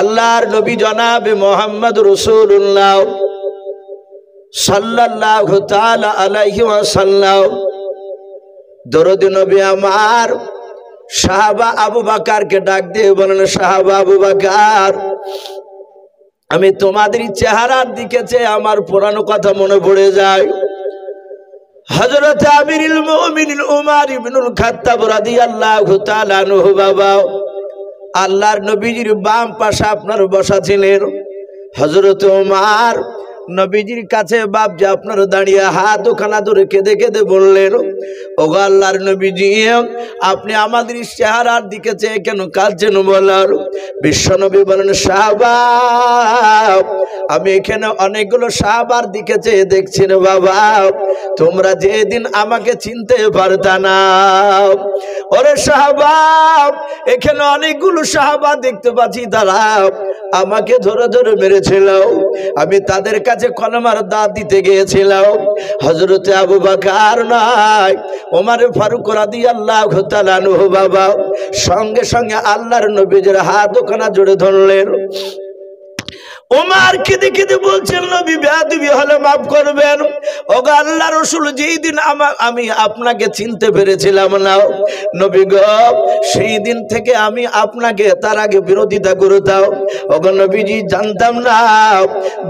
আল্লাহর নবী জনাবে মুহাম্মদ রাসূলুল্লাহ সাল্লাল্লাহু তাআলা আলাইহি ওয়াসাল্লাম দরুদ নবী আমার সাহাবা আবু বকরকে ডাক দিয়ে বলেন, সাহাবা আবু বকর, আমি তোমাদের চেহারার দিকে চেয়ে আমার পুরানো কথা মনে পড়ে যায়। হযরত আমিরুল মুমিনিন উমর ইবনুল খাত্তাব রাদিয়াল্লাহু তাআলা আনহু বাবা, আল্লাহর নবীজির বাম পাশে আপনার বসা ছিলেন। হযরত উমর নবীজির কাছে বাপজি আপনার দাঁড়িয়ে হাত ওখানা ধরে কেঁদে কেঁদে বললেন, ওগো আল্লাহর নবীজি, আপনি আমাদের চেহারার দিকে চেয়ে কেন কাঁদছেন বলার? বিশ্বনবী বলেন, সাহাবা, আমি এখানে অনেকগুলো সাহাবার দিকে চেয়ে দেখছি না বাবা, তোমরা যেদিন আমাকে চিনতে পারতা না। ওরে সাহাবা, এখানে অনেকগুলো সাহাবা দেখতে পাচ্ছি, তারা আমাকে ধরে ধরে মেরেছিল, আমি তাদের কাছে কলমার দাঁত দিতে গিয়েছিলাম। হযরত আবু বকর নাই, ওমর ফারুক রাদিয়াল্লাহু তাআলা আনহু বাবা সঙ্গে সঙ্গে আল্লাহর নবীর হাত ওখানে জোরে ধরলেন। ওমর কেঁদে কেঁদে বলছেন, নবী বেয়াদবি হলে মাফ করবেন। ওগো আল্লাহ রাসূল, যেই দিন আমি আপনাকে চিনতে পেরেছিলাম না নবী গো, সেই দিন থেকে আমি আপনাকে তার আগে বিরোধিতা করতাম। ওগো নবীজি, জানতাম না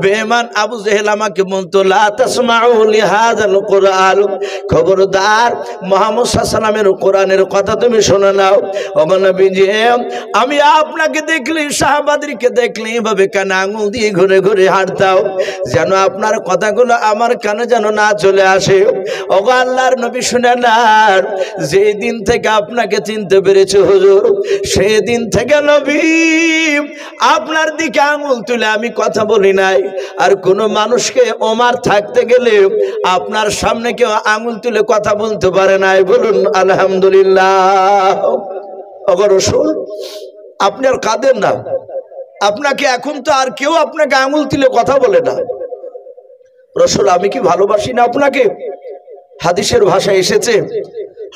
বেঈমান আবু জেহেল আমাকে বলতো, লা তাসমাউ লিহাযাল কুরআন, খবরদার মুহাম্মদ সাল্লাল্লাহু আলাইহি ওয়াসাল্লামের কোরআনের কথা তুমি শুনে নাও। ওগো নবীজি, আমি আপনাকে দেখলি, সাহাবাদেরকে দেখলি, এভাবে কানে আঙুল দিয়ে ঘুরে ঘুরে হাঁটতাম, যেন আপনার কথাগুলো আমার কানে যেন না চলে আসে। ওগো আল্লাহর নবী, শুনে নেন, যেই দিন থেকে আপনাকে চিনতে পেরেছি হুজুর, সেই দিন থেকে নবী আপনার দিকে আঙুল তুলে আমি কথা বলি নাই। আর কোনো মানুষকে ওমর থাকতে গেলে আপনার সামনে কেউ আঙুল তুলে কথা বলতে পারে নাই, বলুন আলহামদুলিল্লাহ। ওগো রাসূল, আপনি আর কাঁদেন না, আপনাকে এখন তো আর কেউ আপনাকে আঙুল তুলে কথা বলে না। রাসূল, আমি কি ভালোবাসি না আপনাকে? হাদিসের ভাষায় এসেছে,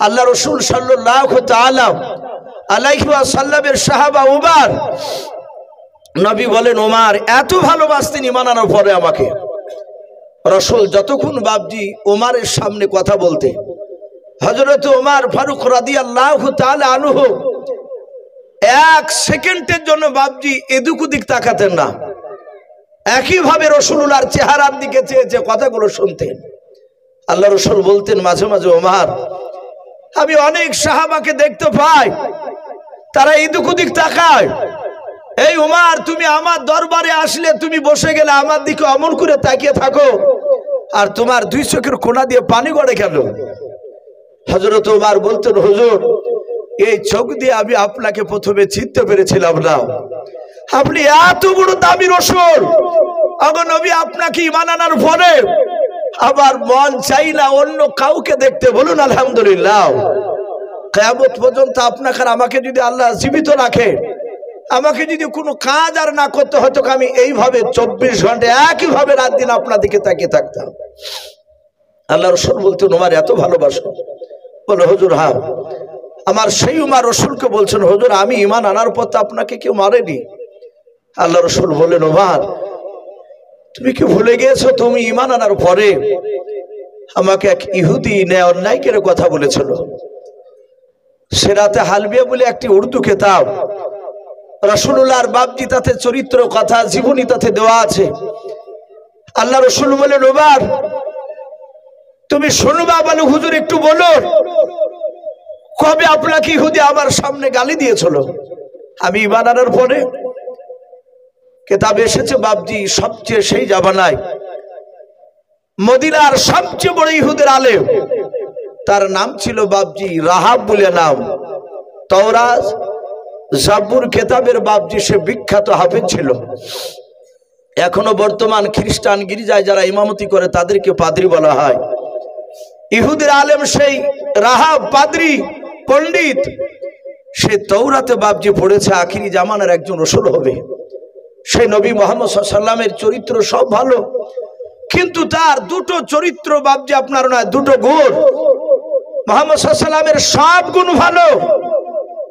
আল্লাহ রাসূল সাল্লাল্লাহু তাআলা আলাইহি ওয়াসাল্লামের সাহাবা উমর, নবী বলেন, ওমর এত ভালোবাসতেন ঈমান আনার পরে আমাকে। রাসূল যতক্ষণ বাপজি ওমরের সামনে কথা বলতে, হযরত ওমর ফারুক রাদিয়াল্লাহু তাআলা আনহু এক সেকেন্ডের জন্য বাপজি এদিক ওদিক তাকাতেন না, একইভাবে রাসূলুল্লাহর চেহারার দিকে চেয়ে কথাগুলো শুনতেন। আল্লাহ রাসূল বলতেন মাঝে মাঝে, ওমর, আমি অনেক সাহাবাকে দেখতে পাই, তারা এদিক ওদিক তাকায়। এই ওমর, তুমি আমার দরবারে আসলে তুমি বসে গেলে আমার দিকে অমন করে তাকিয়ে থাকো, আর তোমার দুই চোখের কোণা দিয়ে পানি গড়ে গেল। হযরত ওমর বলতেন, হুজুর, এই চোখ দিয়ে আমি আপনাকে প্রথমে চিনতে পেরেছিলাম না, আপনি এত বড় দামি রাসূল। ওগো নবী, আপনাকে ঈমান আনার পরে আমার মন চাই না অন্য কাউকে দেখতে, বলুন আলহামদুলিল্লাহ। কিয়ামত পর্যন্ত আপনাকে আর আমাকে যদি আল্লাহ জীবিত রাখে, আমাকে যদি কোনো কাজ আর না করতে হতো, আমি এইভাবে 24 ঘন্টা একইভাবে রাত দিন আপনার দিকে তাকিয়ে থাকতাম। আল্লাহ রাসূল বলতেন, ওমর এত ভালোবাসো? বলে, হুজুর হ্যাঁ। আমার সেই উমর রাসূলকে বলছেন, হুজুর, আমি ঈমান আনার পর তো আপনাকে কেউ মারেনি। আল্লাহ রাসূল বললেন, ওমর, তুমি কি ভুলে গিয়েছো, তুমি ঈমান আনার পরে আমাকে এক ইহুদি অন্যায় করে কথা বলেছিল। সিরাতে হালবিয়া বলে একটি উর্দু কিতাব, রাসূলুল্লাহর বাপজি তাতে চরিত্র কথা জীবনী তাতে দেওয়া আছে। আল্লাহ রাসূল বলেন, ওমর, তুমি শুনবা? বলো, হুজুর একটু বলুন, কবে আপনাকে ইহুদি আমার সামনে গালি দিয়েছিল? আমি ঈমান আনার পরে। কিতাবে এসেছে বাপজি, সবচেয়ে সেই জামানায় মদিনার সবচেয়ে বড় ইহুদের আলেম, তার নাম ছিল বাপজি রাহাব বলে নাম। তাওরাত জাবুর কিতাবের বাপজি সে বিখ্যাত হাফেজ ছিল। এখনো বর্তমান খ্রিস্টান গির্জায় যারা ইমামতি করে তাদেরকে পাদ্রী বলা হয়। ইহুদের আলেম সেই রাহাব, পাদ্রী, পণ্ডিত, সে তাওরাতে বাপজি পড়েছে আখিরি জামানার একজন রাসূল হবে। সেই নবী মুহাম্মদ সাল্লাল্লাহু আলাইহি ওয়াসাল্লামের চরিত্র সব ভালো, কিন্তু তার দুটো চরিত্র বাপজি আপনার নয়, দুটো গুণ। মুহাম্মদ সাল্লাল্লাহু আলাইহি ওয়াসাল্লামের সব গুণ ভালো,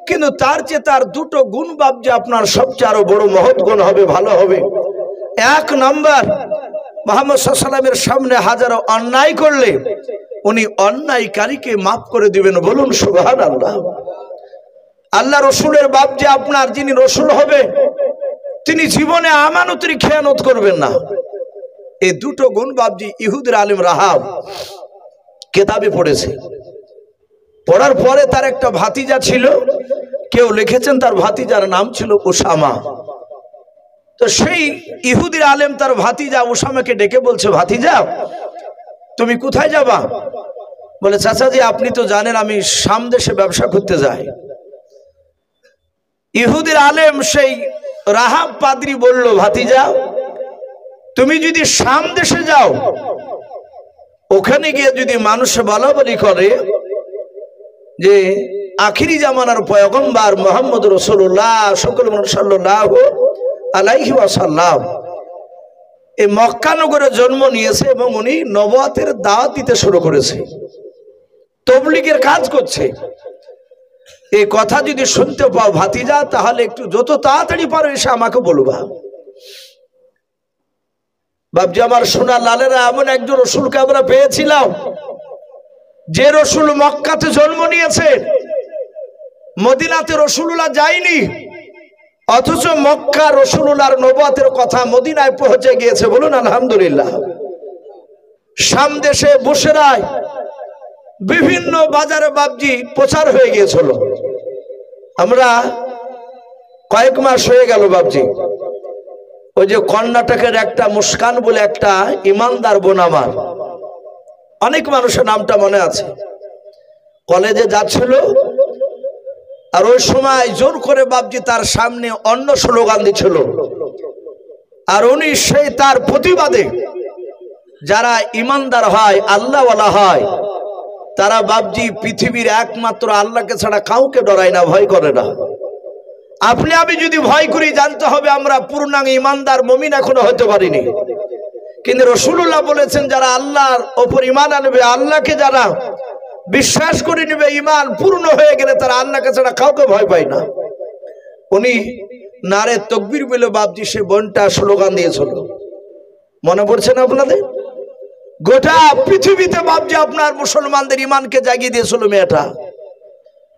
কিন্তু তার চেয়ে তার দুটো গুণ বাপজি আপনার সবচেয়ে আরো বড় মহৎ গুণ হবে, ভালো হবে। এক নম্বর, মুহাম্মদ সাল্লাল্লাহু আলাইহি ওয়াসাল্লামের সামনে হাজারো অন্যায় করলে উনি অন্যায়কারীকে মাফ করে দিবেন। বলুন সুবহানাল্লাহ। আল্লাহ রসুলের বাপ যে আপনার, যিনি রসুল হবে, তিনি জীবনে আমানতের খেয়ানত করবেন না। এই দুটো গুণ বাপজি ইহুদের আলেম রাহাব কেতাবে পড়েছে। পড়ার পরে তার একটা ভাতিজা ছিল, কেউ লিখেছেন তার ভাতিজার নাম ছিল উসামা। তো সেই ইহুদির আলেম তার ভাতিজা উসামাকে ডেকে বলছে, ভাতিজা তুমি কোথায় যাবা? বলে, চাচাজি আপনি তো জানেন আমি শাম দেশে ব্যবসা করতে যাই। ইহুদির আলেম সেই রাহাব পাদ্রী বলল, ভাতিজা তুমি যদি শাম দেশে যাও, ওখানে গিয়ে যদি মানুষ বলা বলি করে যে আখিরি জামানার পয়গম্বর মুহাম্মদ রাসূলুল্লাহ সাল্লাল্লাহু আলাইহি ওয়াসাল্লাম এই মক্কা নগরে জন্ম নিয়েছে এবং উনি নবুয়তের দাওয়াত দিতে শুরু করেছে, তাবলীগের কাজ করছে, এই কথা যদি শুনতে পাও ভাতিজা, তাহলে একটু যত তাড়াতাড়ি পারো এসে আমাকে বলবা। বাপজি আমার সোনা লালেরা, এমন একজন রসুলকে আমরা পেয়েছিলাম যে রসুল মক্কাতে জন্ম নিয়েছে, মদিনাতে রসুলুল্লাহ যায়নি, অথচ মক্কা রসুলুল্লাহর নবুয়তের কথা মদিনায় পৌঁছে গিয়েছে। বলুন আলহামদুলিল্লাহ। শাম দেশে বুশরায় বিভিন্ন বাজারে বাপজি প্রচার হয়ে গিয়েছিল। আমরা কয়েক মাস হয়ে গেল বাপজি, ওই যে কর্ণাটকের একটা মুস্কান বলে একটা ইমানদার বোন আমার, অনেক মানুষের নামটা মনে আছে, কলেজে যাচ্ছিল, আর ওই সময় জোর করে বাপজি তার সামনে অন্য স্লোগান দিচ্ছিল, আর উনি সেই তার প্রতিবাদে যারা ইমানদার হয়, আল্লাহওয়ালা হয়, তারা বাপজি পৃথিবীর একমাত্র আল্লাহকে ছাড়া কাউকে ডরায় না, ভয় করে না। আপনি আমি যদি ভয় করি, জানতে হবে আমরা পূর্ণাঙ্গ ইমানদার মুমিন এখনো হতে পারিনি। কিন্তু রাসূলুল্লাহ বলেছেন যারা আল্লাহর ওপর ঈমান আনবে, আল্লাহকে যারা বিশ্বাস করে নেবে, ঈমান পূর্ণ হয়ে গেলে তারা আল্লাহকে ছাড়া কাউকে ভয় পায় না। উনি নারে তাকবীর বলে বাপজি সে বোনটা স্লোগান দিয়েছিল, মনে পড়ছে না আপনাদের? গোটা পৃথিবীতে বাপজি আপনার মুসলমানদের ঈমানকে জাগিয়ে দিয়েছিল মেয়েটা।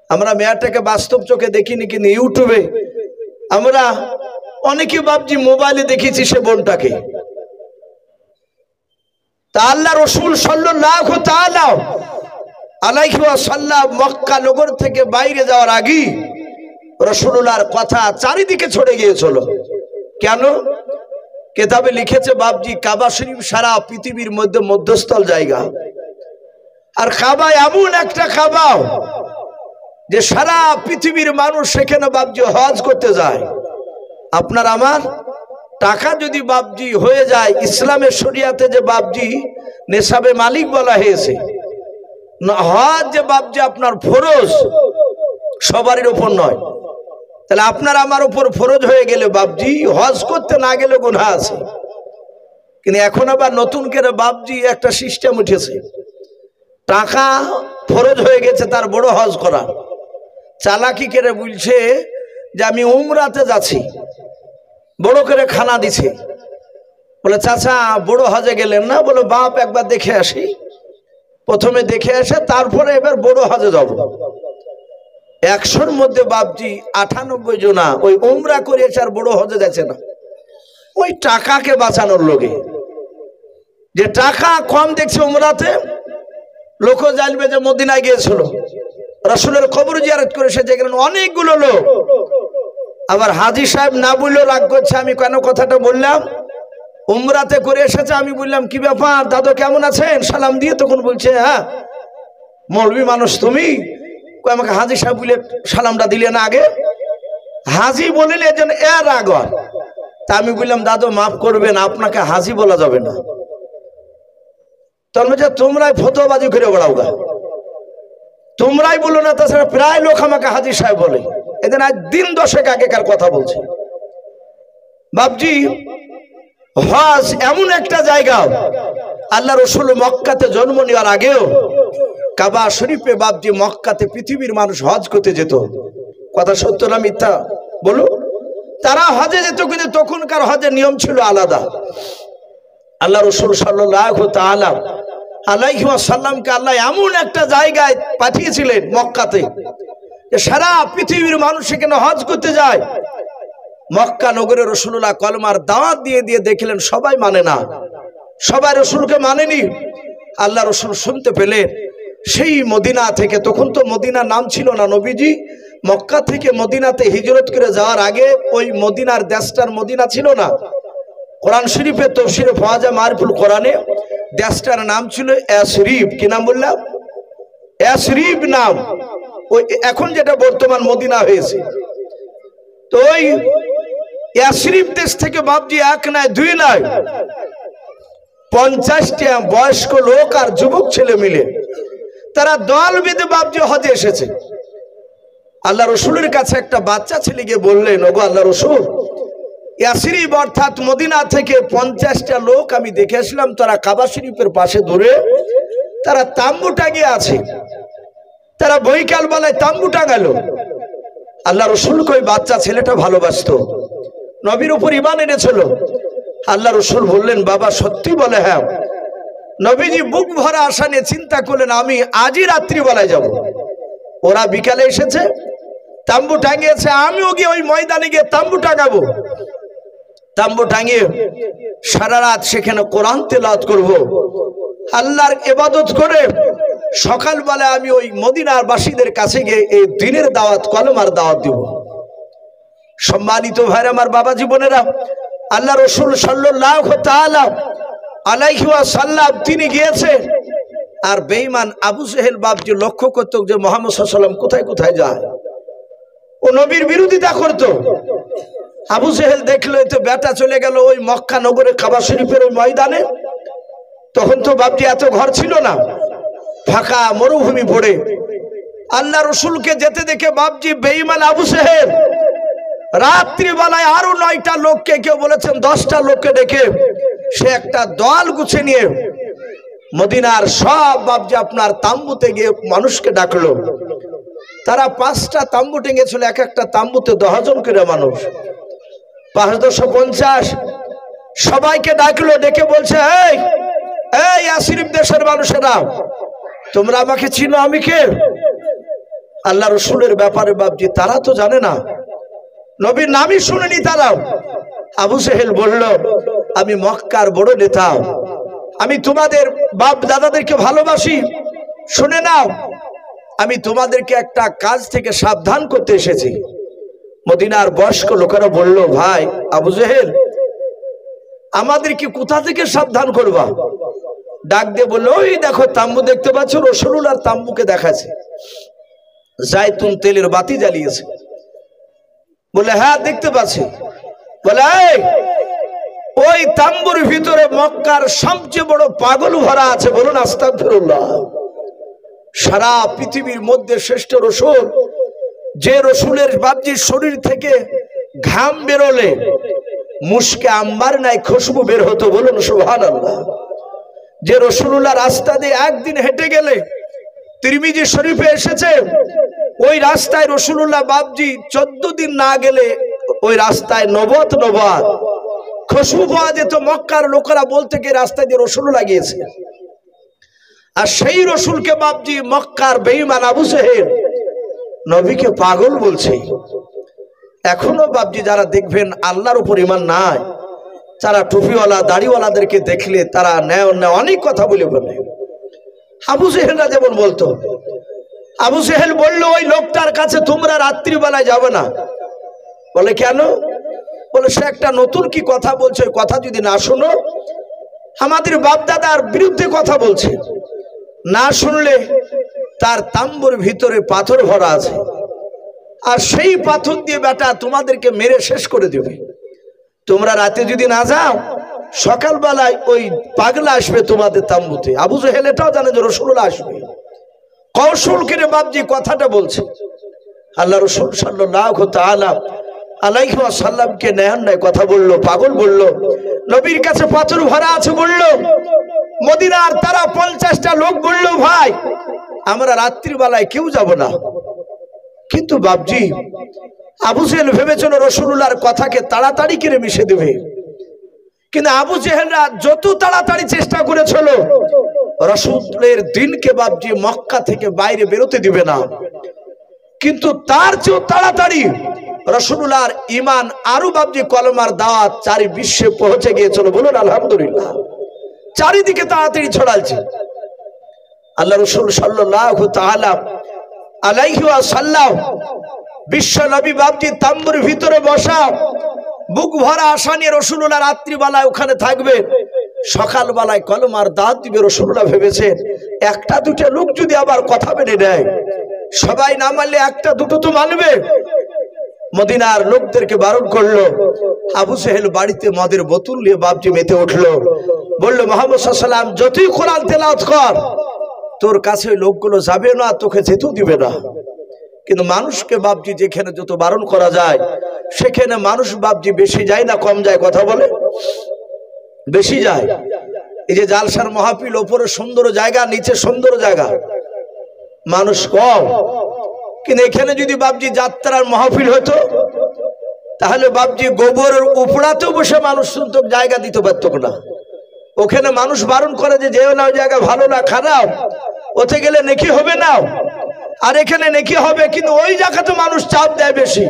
আমরা মেয়েটাকে বাস্তব চোখে দেখিনি, কিন্তু ইউটিউবে আমরা অনেকে বাপজি মোবাইলে দেখেছি সে বোনটাকে। তা আল্লাহ রসুল সাল্লাল্লাহু তাআলা আলাইহি ওয়াসাল্লাম মক্কা নগর থেকে বাইরে যাওয়ার আগেই রাসূলুল্লাহর কথা চারিদিকে ছড়ে গিয়েছিল। কেন? কেতাবে লিখেছে বাপজি কাবা শরীফ সারা পৃথিবীর মধ্যে মধ্যস্থল জায়গা, আর কাবা এমন একটা কাবা যে সারা পৃথিবীর মানুষ সেখানে বাপজি হজ করতে যায়। আপনার আমার টাকা যদি বাপজি হয়ে যায়, ইসলামের শরিয়াতে যে বাপজি নেশাবে মালিক বলা হয়েছে, হজ যে বাপজি আপনার ফরজ, সবারই উপর নয়, তাহলে আপনার আমার উপর ফরজ হয়ে গেলে বাপজি হজ করতে না গেলে গুনাহ আছে। কিন্তু এখন আবার নতুন করে বাপজি একটা সিস্টেম উঠেছে, টাকা ফরজ হয়ে গেছে তার বড় হজ করা, চালাকি করে বলছে যে আমি উমরাতে যাচ্ছি, বড় করে খানা দিছে। বলে চাচা বড় হজে গেলেন না? বলে বাপ একবার দেখে আসি। প্রথমে দেখে আসে, তারপরে এবার বড় হজে যাব। 100-র মধ্যে বাপজি 98 জনা ওই উমরা করেছে আর বড় হজে যাচ্ছে না। ওই টাকাকে বাঁচানোর লোকে, যে টাকা কম দেখছে উমরাতে, লোক জানবে যে মদিনায় গিয়েছিল, রাসূলের কবর জিয়ারত করে সে দেখলেন অনেকগুলো লোক। আবার হাজী সাহেব না বললেও রাগ করছে, আমি কেন কথাটা বললাম, উমরাতে করে এসেছে। আমি বললাম কি ব্যাপার দাদু কেমন আছেন, সালাম দিয়ে, তখন বলছে হ্যাঁ মৌলবী মানুষ তুমি, আমাকে হাজী সাহেব বলে সালামটা দিলে না আগে, হাজী বলিলে যেন এর রাগ হয়। তা আমি বললাম দাদু মাফ করবেন, আপনাকে হাজী বলা যাবে না। তখন বলছে তোমরাই ফতোয়াবাজি করে বেড়াও গা, তোমরাই বলো না, তাছাড়া প্রায় লোক আমাকে হাজী সাহেব বলে। এদিন আজ দিন 10 আগেকার কথা বলছে বাপজি। হজ এমন একটা জায়গা, আল্লাহ রসুল মক্কাতে জন্ম নেওয়ার আগেও কাবা শরীফে বাপজি মক্কাতে পৃথিবীর মানুষ হজ করতে যেত। কথা সত্য না মিথ্যা বলো? তারা হজে যেত, কিন্তু তখনকার হজের নিয়ম ছিল আলাদা। আল্লাহ রসুল সাল্লাল্লাহু তাআলা আলাইহি ওয়াসাল্লামকে আল্লাহ এমন একটা জায়গায় পাঠিয়েছিলেন মক্কাতে, যে সারা পৃথিবীর মানুষ সেখানে হজ করতে যায়। মক্কা নগরে রাসূলুল্লাহ কলমার দাওয়াত দিয়ে দিয়ে দেখলেন সবাই মানে না, সবাই রসুলকে মানেনি। আল্লাহ রসুল শুনতে পেলেন সেই মদিনা থেকে, তখন তো মদিনার নাম ছিল না, নবীজি মক্কা থেকে মদিনাতে হিজরত করে যাওয়ার আগে ওই মদিনার দেশটার মদিনা ছিল না। কোরআন শরীফে তাফসীরে পাওয়া যায় মারিফুল কোরআনে দেশটার নাম ছিল ইয়াসরিব। কি নাম বললাম? ইয়াসরিব নাম, ওই এখন যেটা বর্তমান মদিনা হয়েছে। তো ওই ইয়াসরিব দেশ থেকে বাপজি এক নয় দুই নয় 50টা বয়স্ক লোক আর যুবক ছেলে মিলে তারা দল বেঁধে বাপজি হজে এসেছে। আল্লাহ রসুলের কাছে একটা বাচ্চা ছেলে গিয়ে বললেন, ওগো আল্লাহ রসুল, ইয়াসরিব অর্থাৎ মদিনা থেকে 50টা লোক আমি দেখে আসলাম, তারা কাবা শরীফের পাশে ধরে তারা তাম্বু টাঙিয়ে আছে, তারা বৈকাল বেলায় তাম্বু টাঙালো। আল্লাহ রসুলকে ওই বাচ্চা ছেলেটা ভালোবাসতো, নবীর উপর ঈমান এনেছিল। আল্লাহ রসুল বললেন, বাবা সত্যি বলে? হ্যাঁ। নবীজি বুক ভরা আশা নিয়ে চিন্তা করলেন, আমি আজই রাত্রিবেলায় যাব। ওরা বিকালে এসেছে, তাম্বু টাঙিয়েছে, আমিও গিয়ে ওই ময়দানে গিয়ে তাম্বু টাঙাবো। তাম্বু টাঙিয়ে সারা রাত সেখানে কোরআন তেলাওয়াত করব, আল্লাহর ইবাদত করে সকালবেলা আমি ওই মদিনার বাসীদের কাছে গিয়ে এই দ্বীনের দাওয়াত, কলমার দাওয়াত দিব। সম্মানিত ভাইরা আমার, বাবা জীবনেরা, আল্লাহ রসুল সাল্লাল্লাহু তাআলা আলাইহি ওয়াসাল্লাম তিনি গিয়েছে। আর বেঈমান আবু জেহেল বাপজি লক্ষ্য করত যে মুহাম্মদ সাল্লাল্লাহু আলাইহি ওয়াসাল্লাম কোথায় কোথায় যায়, ও নবীর বিরোধিতা করত। আবু জেহেল দেখলো তো বেটা চলে গেল ওই মক্কা নগরে কাবা শরীফের ওই ময়দানে। তখন তো বাপজি এত ঘর ছিল না, ফাঁকা মরুভূমি পড়ে। আল্লাহ রসুলকে যেতে দেখে বাপজি বেঈমান আবু জেহেল রাত্রিবেলায় আরো 9টা লোককে, কেউ বলেছেন 10টা লোককে ডেকে সে একটা দল গুছে নিয়ে মদিনার সব বাপজি আপনার তাম্বুতে গিয়ে মানুষকে ডাকলো। তারা 5টা তাম্বু টেঙেছিল, এক একটা তাম্বুতে 10 জন করে মানুষ, 5-10-50 সবাইকে ডাকলো। ডেকে বলছে, এই এই ইয়াসরিব দেশের মানুষেরা, তোমরা আমাকে চিনো, আমি কে? আল্লাহ রসুলের ব্যাপারে বাপজি তারা তো জানে না, নবীর নামই শুনেনি তারা। আবু জেহেল বলল, আমি মক্কার বড় নেতা, আমি তোমাদের বাপ দাদাদেরকে ভালোবাসি, শুনে নাও, আমি তোমাদেরকে একটা কাজ থেকে সাবধান করতে এসেছি। মদিনার বয়স্ক লোকেরা বলল, ভাই আবু জেহেল, আমাদেরকে কোথা থেকে সাবধান করবা? ডাক দিয়ে বললো, ওই দেখো তাম্বু দেখতে পাচ্ছ, রাসূলুল্লাহর তাম্বুকে দেখাচ্ছে, জায়তুন তেলের বাতি জ্বালিয়েছে। বলে, হ্যাঁ দেখতে পাচ্ছি। বলে, ওই তাম্বুর ভিতরে মক্কার সবচেয়ে বড় পাগল ভরা আছে, বলুন আস্তাগফিরুল্লাহ। সারা পৃথিবীর মধ্যে শ্রেষ্ঠ রসুল, যে রসুলের বাপজির শরীর থেকে ঘাম বেরোলে মুশকে আম্বার নাই খুশবু বের হতো, বলুন সুবহানাল্লাহ। যে রসুলুল্লাহ রাস্তা দিয়ে একদিন হেঁটে গেলে, তিরমিজি শরীফে এসেছে, ওই রাস্তায় রসুলুল্লাহ বাপজি 14 দিন না গেলে ওই রাস্তায় নবত খুশবু পাওয়া যেত। মক্কার লোকেরা বলতে গিয়ে রাস্তায় দিয়ে রসুলুল্লাহ গিয়েছে। আর সেই রসুলকে বাপজি মক্কার বেঈমান আবু জেহেল নবীকে পাগল বলছে। এখনো বাপজি যারা দেখবেন আল্লাহর উপর ঈমান নাই, যারা টুপিওয়ালা দাড়িওয়ালাদেরকে দেখলে তারা অনেক কথা বলে বলে। আবু জেহেলরা যেমন বলতো, আবু জেহেল বলল, ওই লোকটার কাছে তোমরা রাত্রিবেলায় যাবে না। বলে, কেন? বলে, সে একটা নতুন কি কথা বলছে, ওই কথা যদি না শোনো, আমাদের বাপদাদার বিরুদ্ধে কথা বলছে, না শুনলে তার তাম্বুর ভিতরে পাথর ভরা আছে, আর সেই পাথর দিয়ে বেটা তোমাদেরকে মেরে শেষ করে দেবে। তোমরা রাতে যদি না যাও, সকালবেলায় ওই পাগলা আসবে তোমাদের তাম্বুতে। আবু জেহেল এটাও জানে যে রাসূলুল্লাহ আসবে, কৌশল করে বাপজি কথাটা বলছে। আল্লাহ রাসূল সাল্লাল্লাহু তাআলা আলাইহি ওয়াসাল্লামকে নেহান্নায় কথা বললো, পাগল বললো, নবীর কাছে পাথর ভরা আছে বললো। মদিনার তারা 50টা লোক বললো, ভাই আমরা রাত্রিবেলায় কেউ যাব না, কিন্তু বাপজি আবু জেহেল ভেবেছিল রাসূলুল্লাহর কথাকে তাড়াতাড়ি করে মিশে দেবে, কিন্তু আবু জেহেলরা যত তাড়াতাড়ি চেষ্টা করেছিল রাসূলের দিনকে বাপজি মক্কা থেকে বাইরে বেরোতে দিবে না, কিন্তু তার চেয়েও তাড়াতাড়ি রাসূলুল্লাহর ঈমান আরো বাপজি কলমার দাওয়াত চারি বিশ্বে পৌঁছে গিয়েছিল। বলুন আলহামদুলিল্লাহ। চারিদিকে তাড়াতাড়ি ছড়াচ্ছে। আল্লাহ রাসূল সাল্লাল্লাহু তাআলা আলাইহি ওয়াসাল্লাম বিশ্ব নবী বাপজি তাম্বুর ভিতরে বসা, বুক ভরা আশা নিয়ে রাসূলুল্লাহ রাত্রিবেলায় ওখানে থাকবে, সকালবেলায় কলমার দাওয়াত দিবে। রাসূলুল্লাহ ভেবেছেন একটা দুটো লোক যদি আবার কথা মেনে নেয়, সবাই না মানলে একটা দুটো তো মানবে। মদিনার লোকদেরকে বারণ করলো। আবু জেহেল বাড়িতে মদের বোতল নিয়ে বাপজি মেতে উঠলো, বললো মুহাম্মদ সাল্লাল্লাহু আলাইহি ওয়াসাল্লাম যতই কোরআন তেলাওয়াত কর, তোর কাছে লোকগুলো যাবে না, তোকে যেতেও দিবে না। কিন্তু মানুষকে বাপজি যেখানে যত বারণ করা যায় সেখানে মানুষ বাপজি বেশি যায় না কম যায়? কথা বলে বেশি যায়। এই যে জালসার মাহফিল, ওপরে সুন্দর জায়গা, নিচে সুন্দর জায়গা, মানুষ কম। কিন্তু এখানে যদি বাপজি যাত্রার মাহফিল হতো তাহলে বাপজি গোবরের উপড়াতেও বসে মানুষ শুনতো, জায়গা দিতে পারত না। ওখানে মানুষ বারণ করে যে যেও না, ওই জায়গা ভালো না, খারাপ, ওতে গেলে নেকি হবে না, আর এখানে নেকি হবে, কিন্তু ওই জায়গাতে মানুষ চাপ দেয় বেশি।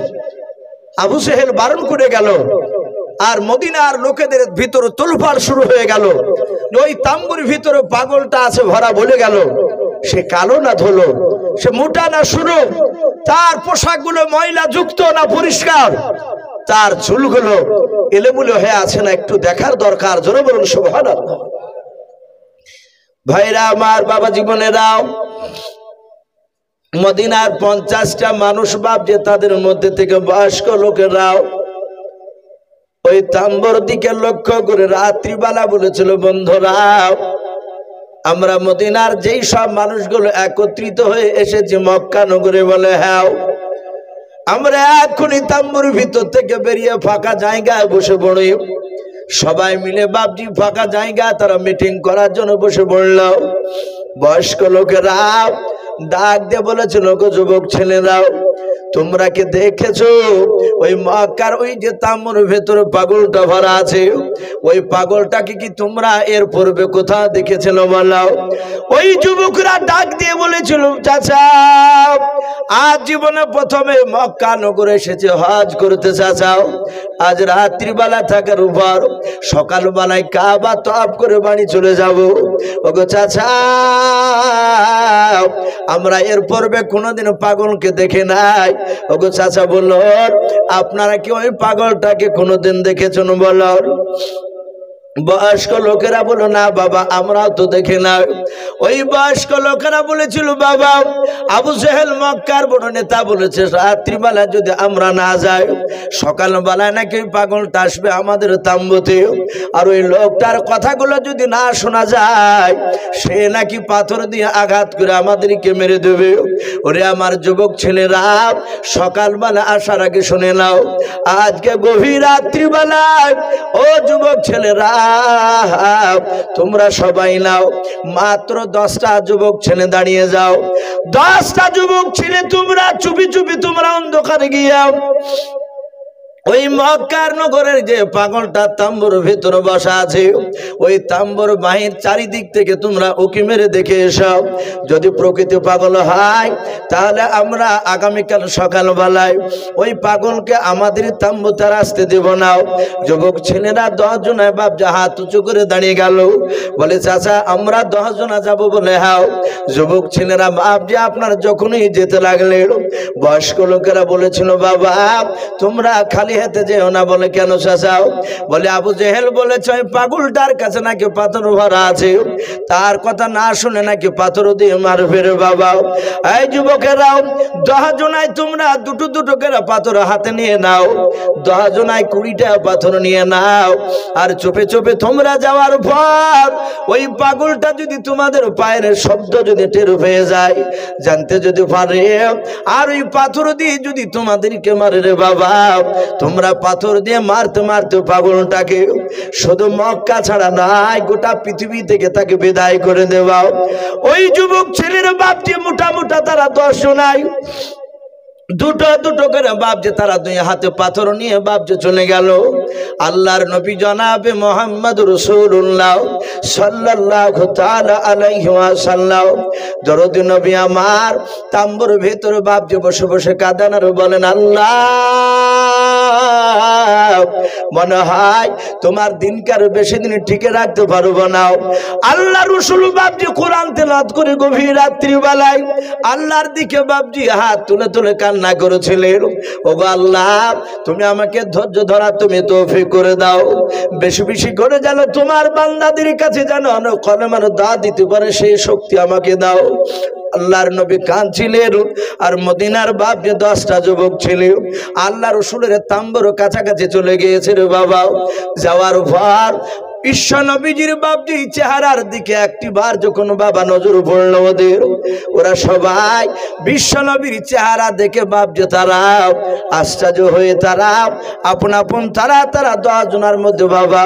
আবু জেহেল বারণ করে গেল, আর মদিনার লোকেদের ভিতরে তোলপাড় শুরু হয়ে গেল। ওই তাম্বুর ভিতরে পাগলটা আছে ভরা, বলে গেল সে কালো না ধুলো, সে মোটা না সরু, তার পোশাকগুলো ময়লা যুক্ত না পরিষ্কার, তার চুলগুলো এলোমেলো হয়ে আছে না, একটু দেখার দরকার। জোরে বলুন সুবহানাল্লাহ। ভাইরা আমার, বাবা জীবনেরাও, মদিনার 50টা মানুষ বাপ যে তাদের মধ্যে থেকে বয়স্ক লোকেরাও ওই তাম্বুর দিকে লক্ষ্য করে রাত্রিবেলা বলেছিল, বন্ধুরা আমরা মদিনার যেই সব মানুষগুলো একত্রিত হয়ে এসেছি মক্কা নগরে, বলে হ্যাঁ, আমরা এখনই তাম্বুর ভিতর থেকে বেরিয়ে ফাঁকা জায়গায় বসে পড়ি। সবাই মিলে বাপজি ফাঁকা জায়গা তারা মিটিং করার জন্য বসে পড়ল। বয়স্ক লোকেরা ডাক দিয়ে বলেছিল, গো যুবক ছেলেরাও, তোমরা কি দেখেছো ওই মক্কার ওই যে তাম্বুর ভেতরে পাগলটা ভরা আছে, ওই পাগলটাকে কি তোমরা এর পূর্বে কোথাও দেখেছিল বলো? ওই যুবকরা ডাক দিয়ে বলেছিল, চাচা আজ জীবনে প্রথমে মক্কা নগরে এসেছে হজ করতে চাচাও, আজ রাত্রিবেলা থাকার উপর সকালবেলায় কাবা তওয়াফ করে বাড়ি চলে যাব। ওগো চাচা, আমরা এর পূর্বে কোনোদিন পাগলকে দেখে নাই। ওগো চাচা বলল, আপনারা কি ওই পাগলটাকে কোনোদিন দেখেছেন বলো? বয়স্ক লোকেরা বলো, না বাবা আমরাও তো দেখি না। ওই বয়স্ক লোকেরা বলেছিল, বাবা আবু জেহেল মক্কার বড় নেতা বলেছে রাত্রিবেলা যদি আমরা না যাই, সকালবেলায় নাকি ওই পাগলটা আসবে আমাদের তাম্বুতে, আর ওই লোকটার কথাগুলো যদি না শোনা যায় সে নাকি পাথর দিয়ে আঘাত করে আমাদেরকে মেরে দেবে। ওরে আমার যুবক ছেলেরা, সকালবেলা আসার আগে শুনে নাও, আজকে গভীর রাত্রিবেলায় ও যুবক ছেলেরা তোমরা সবাই নাও, মাত্র 10টা যুবক ছেলে দাঁড়িয়ে যাও। 10টা যুবক ছেলে তোমরা চুপি চুপি তোমরা অন্ধকারে গিয়া ওই মক্কার নগরের যে পাগলটা তাম্বুর ভিতরে বসা আছে, ওই তাম্বুর বাহির চারিদিক থেকে তোমরা উকি মেরে দেখে এসো। যদি প্রকৃতি পাগল হয় তাহলে আমরা আগামীকাল সকালবেলায় ওই পাগলকে আমাদের তাম্বুতে আসতে দেব না। যুবক ছেলেরা 10 জনায় বাপ যা হাত উঁচু করে দাঁড়িয়ে গেল, বলে চাচা আমরা 10 জনা যাব বলে হাও। যুবক ছেলেরা বাপ যে আপনার যখনই যেতে লাগলে, বয়স্ক লোকেরা বলেছিল, বাবা তোমরা খালি হাতে যেও না। বলে কেন চাচাও? বলে আবু জেহেল বলেছে ওই পাগলটার কাছে নাকি পাথর ভরা আছে, তার কথা না শুনে নাকি পাথর দিয়ে মারবে রে বাবা। এই যুবকেরাও 10 জনায় তোমরা দুটো দুটো করে পাথর হাতে নিয়ে নাও, 10 জনায় 20টা পাথর নিয়ে নাও, আর চুপে চুপে তোমরা যাওয়ার পর ওই পাগলটা যদি তোমাদের পায়ের শব্দ যদি টের পেয়ে যায়, জানতে যদি পারে, আর ওই পাথর দিয়ে যদি তোমাদেরকে মারে রে বাবা, তোমরা পাথর দিয়ে মারতে মারতে পাগলটাকে শুধু মক্কা ছাড়া নাই গোটা পৃথিবী থেকে তাকে বিদায় করে দেওয়া। ওই যুবক ছেলের বাপ যে মোটা মোটা তারা 10 জনাই দুটো দুটো করে বাপজি তারা দুই হাতে পাথর নিয়ে বাপজি চলে গেল। আল্লাহর নবী জনাবে মোহাম্মদ রাসূলুল্লাহ সাল্লাল্লাহু তাআলা আলাইহি ওয়াসাল্লাম দরদি নবী আমার তাম্বুর ভেতর বাপজি বসে বসে কাঁদেন আর বলেন, আল্লাহ মনে হয় তোমার দিনকার বেশি দিন টিকে রাখতে পারবো না। আল্লাহ রাসূল বাপজি কোরআন তেলাওয়াত করে গভীর রাত্রি বেলায় আল্লাহর দিকে বাপজি হাত তুলে তুলে কান্না করেছিলেন। ওগো আল্লাহ, তুমি আমাকে ধৈর্য ধরা তুমি তৌফিক করে দাও, বেশি বেশি করে যেন তোমার বান্দাদের কাছে যেন কলমের দা দিতে পারে সেই শক্তি আমাকে দাও। আল্লাহর নবী কাঁদছিলেন আর মদিনার বাপ যে 10টা যুবক ছিল আল্লাহ রসুলের তাম্বুর কাছাকাছি চলে গিয়েছে রে বাবা। যাওয়ার পর বিশ্ব নবীজির বাপজি চেহারার দিকে একটিবার যখন বাবা নজর পড়ল ওদের, ওরা সবাই বিশ্ব নবীর চেহারা দেখে বাপজি তারা আশ্চর্য হয়ে তারা আপন আপন তারা 10 জনের মধ্যে বাবা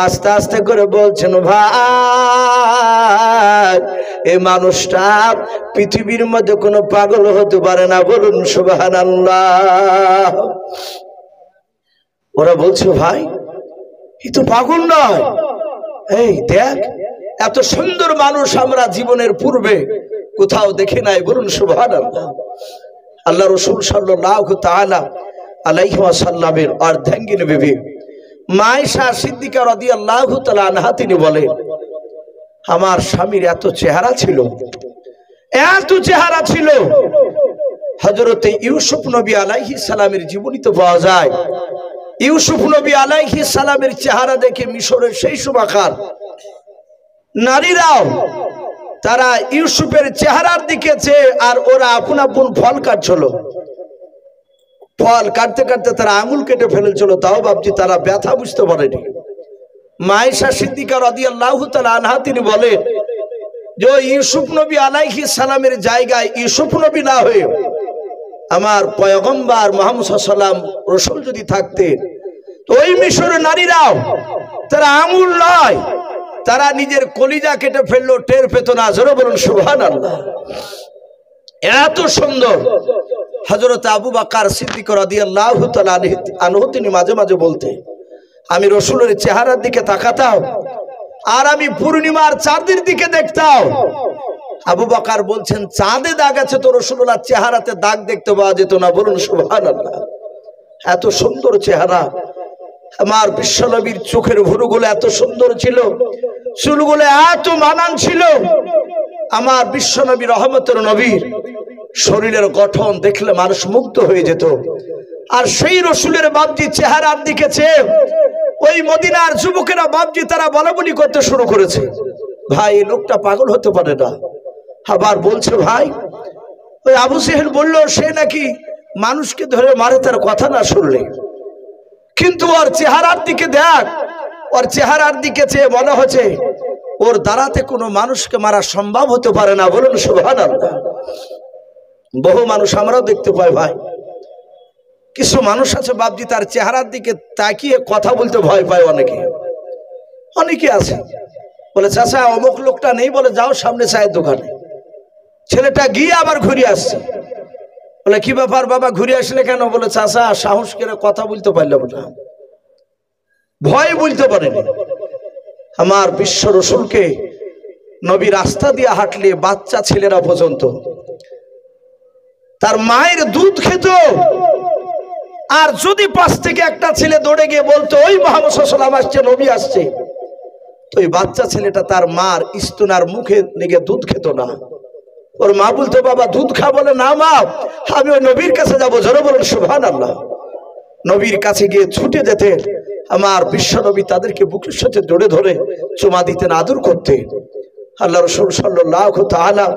আস্তে আস্তে করে বলছেন, ভাই এই মানুষটা পৃথিবীর মধ্যে কোনো পাগল হতে পারে না, বলুন সুবহানাল্লাহ। ওরা বলছে, ভাই এ তো পাগল নয়, এই দেখ এত সুন্দর মানুষ আমরা জীবনের পূর্বে কোথাও দেখি নাই, বলুন সুবহানাল্লাহ। আল্লাহ রাসূল সাল্লাল্লাহু তাআলা আলাইহি ওয়াসাল্লামের অর্ধাঙ্গিনী বিবি মা আয়েশা সিদ্দিকা রাদিয়াল্লাহু তাআলা আনহা তিনি বলেন, আমার স্বামীর এত চেহারা ছিল, এত চেহারা ছিল। হযরতে ইউসুফ নবী আলাইহিস সালামের জীবনীতে পাওয়া যায়, ইউসুফ নবী আলাইহিস সালামের চেহারা দেখে মিশরের সেই সমাকার নারীরাও তারা ইউসুফের চেহারার দিকে চেয়ে আর ওরা আপন আপন ফল কাটছিল। ফল কাটতে কাটতে তারা আঙুল কেটে ফেলেছিল, তাও ভাবছি তারা ব্যথা বুঝতে পারেনি। মা আয়েশা সিদ্দিকা রাদিয়াল্লাহু তাআলা আনহা তিনি বলেন যে ইউসুফ নবী আলাইহিস সালামের জায়গায় ইউসুফ নবী না হয়ে আমার পয়গম্বর মুহাম্মদ সাল্লাল্লাহু আলাইহি ওয়াসাল্লাম রাসূল যদি থাকতেন, তো ওই মিশরের নারীরাও তারা আঙুল নয়, তারা নিজের কলিজা কেটে ফেললো, টের পেত না। জোরে বলুন সুবহানাল্লাহ। এত সুন্দর। হযরত আবু বকর সিদ্দিক রাদিয়াল্লাহু তাআলা আনহু তিনি মাঝে মাঝে বলতে, আমি রাসূলের চেহারার দিকে তাকাতাম আর আমি পূর্ণিমার চাঁদের দিকে দেখতাম। আবু বকর বলছেন, চাঁদে দাগ আছে তো রাসূলুল্লাহর চেহারাতে দাগ দেখতে পাওয়া যেত না, বলুন সুবহানাল্লাহ। এত সুন্দর চেহারা। আমার বিশ্বনবীর চোখের ভুরুগুলো এত সুন্দর ছিল, চুলগুলো এত মানান ছিল। আমার বিশ্বনবী রহমতের নবীর শরীরের গঠন দেখলে মানুষ মুগ্ধ হয়ে যেত। আর সেই রসুলের বাপজি চেহারার দিকে চেয়ে ওই মদিনার যুবকেরা বাপজি তারা বলাবলি করতে শুরু করেছে, ভাই এই লোকটা পাগল হতে পারে না। আবার বলছে, ভাই ওই আবু জেহেল বললো সে নাকি মানুষকে ধরে মারে তার কথা না শুনলে, কিন্তু ওর চেহারার দিকে দেখ, ওর চেহারার দিকে চেয়ে মনে হচ্ছে ওর দ্বারাতে কোনো মানুষকে মারা সম্ভব হতে পারে না, বলুন সুবহানাল্লাহ। বহু মানুষ আমরাও দেখতে পাই ভাই, কিছু মানুষ আছে বাপজি তার চেহারার দিকে তাকিয়ে কথা বলতে ভয় পায়। অনেকে আছে বলে, চাচা অমুক লোকটা নেই, বলে যাও সামনে চায়ের দোকানে। ছেলেটা গিয়ে আবার ঘুরে আসছে, বলে কি ব্যাপার বাবা ঘুরে আসলে কেন? বলে চাচা সাহস করে কথা বলতে পারলাম না, ভয় বলতে পারেনি। আমার বিশ্ব রসুলকে নবী রাস্তা দিয়ে হাঁটলে বাচ্চা ছেলেরা পর্যন্ত তার মায়ের দুধ খেত, আর যদি পাশ থেকে একটা ছেলে দৌড়ে গিয়ে বলতো ওই মুহাম্মদ সাল্লাল্লাহু আলাইহি ওয়াসাল্লাম আসছে, নবী আসছে, তো ওই বাচ্চা ছেলেটা তার মার স্তনার মুখে লেগে দুধ খেত না। ওর মা বলতো বাবা দুধ খা, বলে না মা আমি ওই নবীর কাছে যাবো। জোরে বলুন সুবহানাল্লাহ। নবীর কাছে গিয়ে ছুটে যেতে আমার বিশ্ব নবী তাদেরকে বুকের সাথে জড়ে ধরে চুমা দিতেন, আদর করতেন। আল্লাহ রাসূল সাল্লাল্লাহু তাআলা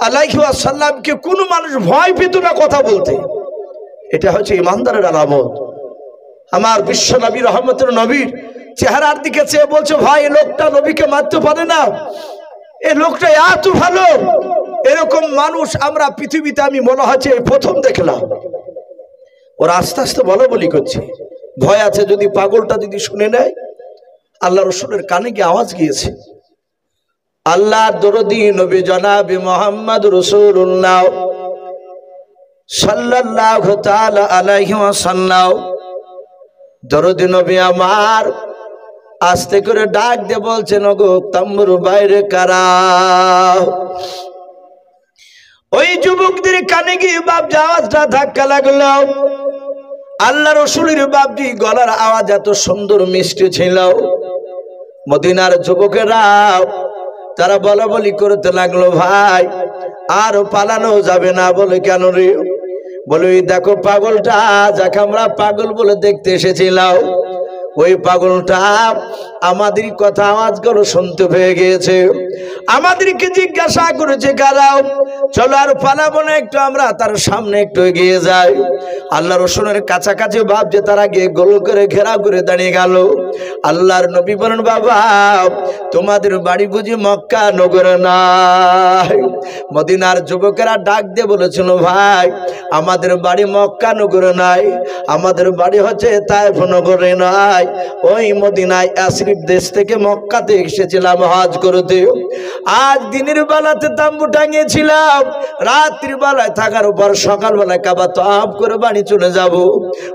আলাইহি ওয়াসাল্লামকে কোনো মানুষ ভয় পেত না কথা বলতে। এটা হচ্ছে ইমানদারের আলামত। আমার বিশ্ব নবী রহমতের নবীর চেহারার দিকে চেয়ে বলছে, ভাই এই লোকটা নবীকে মারতে পারে না, এই লোকটা এত ভালো। এরকম মানুষ আমরা পৃথিবীতে আমি মনে হচ্ছে প্রথম দেখলাম। ওরা আস্তে আস্তে বলাবলি করছে, ভয় আছে যদি পাগলটা যদি শুনে নেয়। আল্লাহ রসুলের কানে গিয়ে আওয়াজ গিয়েছে, আল্লাহর দরদি নবী জনাবে মুহাম্মদ রাসূলুল্লাহ সাল্লাল্লাহু তাআলা আলাইহি ওয়াসাল্লাম দরুদ নবী আমার আস্তে করে ডাক দিয়ে বলছেন, ওগো তাম্বুর বাইরে কারা? ওই যুবকদের কানে গিয়ে বাপজি আওয়াজটা ধাক্কা লাগলো। আল্লাহ রসুলের বাপজি গলার আওয়াজ এত সুন্দর মিষ্টি ছিল। মদিনার যুবকেরা তারা বলা বলি করতে লাগলো, ভাই আর পালানো যাবে না। বলে কেন রে? বলে ওই দেখো পাগলটা, যাকে আমরা পাগল বলে দেখতে এসেছিলাম, ওই পাগলটা আমাদের কথা আওয়াজগুলো শুনতে পেয়ে গিয়েছে, আমাদেরকে জিজ্ঞাসা করেছে কারাও, চলো আর পালাবো না, একটু আমরা তার সামনে একটু এগিয়ে যাই। আল্লাহ রসুলের কাছাকাছি ভাবছে, তারা গিয়ে গোল করে ঘেরাও করে দাঁড়িয়ে গেল। আল্লাহর নবী বলেন, বাবা তোমাদের বাড়ি বুঝি মক্কা নগরে নাই? মদিনার যুবকেরা ডাক দিয়ে বলেছিল, ভাই আমাদের বাড়ি মক্কা নগরে নাই, আমাদের বাড়ি হচ্ছে তায়েফ নগরে নাই, ওই মদিনায় আশরিফ দেশ থেকে মক্কাতে এসেছিলাম হজ করতে। আজ দিনের বেলাতে তাম্বু টাঙিয়েছিলাম, রাত্রির বেলায় থাকার পর সকালবেলায় কাবা তওয়াফ করে বাড়ি চলে যাব।